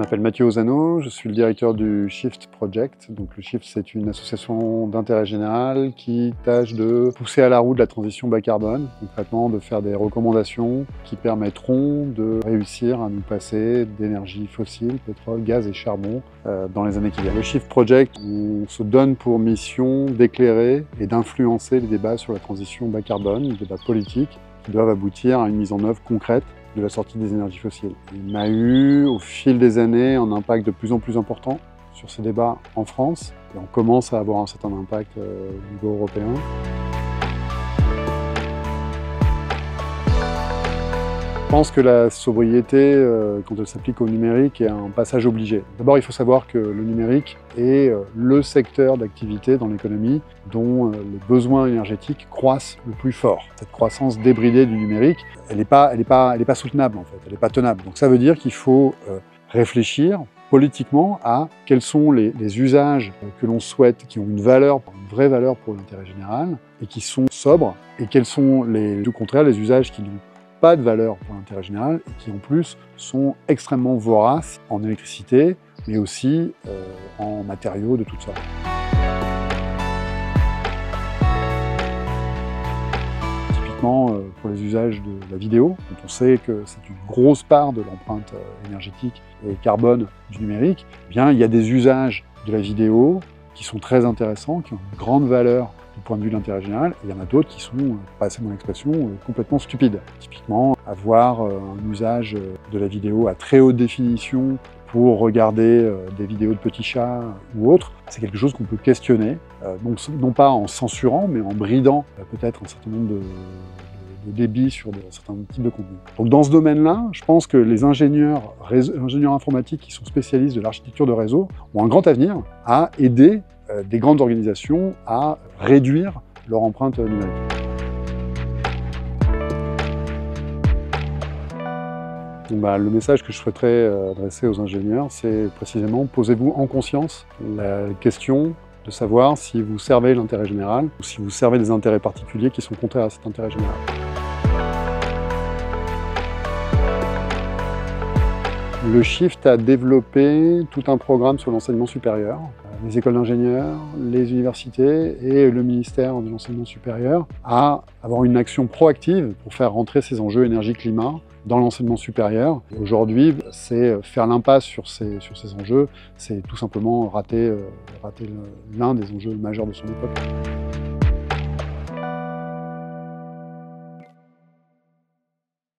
m'appelle Mathieu Ozano, je suis le directeur du Shift Project. Donc le Shift, c'est une association d'intérêt général qui tâche de pousser à la roue de la transition bas carbone, concrètement de faire des recommandations qui permettront de réussir à nous passer d'énergie fossile, pétrole, gaz et charbon dans les années qui viennent. Le Shift Project, on se donne pour mission d'éclairer et d'influencer les débats sur la transition bas carbone, les débats politiques qui doivent aboutir à une mise en œuvre concrète de la sortie des énergies fossiles. Il a eu, au fil des années, un impact de plus en plus important sur ces débats en France, et on commence à avoir un certain impact au niveau européen. Je pense que la sobriété, quand elle s'applique au numérique, est un passage obligé. D'abord, il faut savoir que le numérique est le secteur d'activité dans l'économie dont les besoins énergétiques croissent le plus fort. Cette croissance débridée du numérique, elle n'est pas soutenable en fait, elle n'est pas tenable. Donc ça veut dire qu'il faut réfléchir politiquement à quels sont les usages que l'on souhaite, qui ont une valeur, une vraie valeur pour l'intérêt général, et qui sont sobres, et quels sont au contraire les usages qui n'ont pas de valeur pour l'intérêt général et qui en plus sont extrêmement voraces en électricité, mais aussi en matériaux de toutes sortes. Typiquement pour les usages de la vidéo, dont on sait que c'est une grosse part de l'empreinte énergétique et carbone du numérique, eh bien, il y a des usages de la vidéo qui sont très intéressants, qui ont une grande valeur du point de vue de l'intérêt général, et il y en a d'autres qui sont, passez mon expression, complètement stupides. Typiquement, avoir un usage de la vidéo à très haute définition pour regarder des vidéos de petits chats ou autres, c'est quelque chose qu'on peut questionner, non pas en censurant, mais en bridant peut-être un certain nombre de débit sur certains types de contenus. Donc dans ce domaine-là, je pense que les ingénieurs informatiques qui sont spécialistes de l'architecture de réseau ont un grand avenir à aider des grandes organisations à réduire leur empreinte numérique. Donc, le message que je souhaiterais adresser aux ingénieurs, c'est précisément posez-vous en conscience la question de savoir si vous servez l'intérêt général ou si vous servez des intérêts particuliers qui sont contraires à cet intérêt général. Le Shift a développé tout un programme sur l'enseignement supérieur. Les écoles d'ingénieurs, les universités et le ministère de l'enseignement supérieur à avoir une action proactive pour faire rentrer ces enjeux énergie-climat dans l'enseignement supérieur. Aujourd'hui, c'est faire l'impasse sur ces enjeux, c'est tout simplement rater l'un des enjeux majeurs de son époque.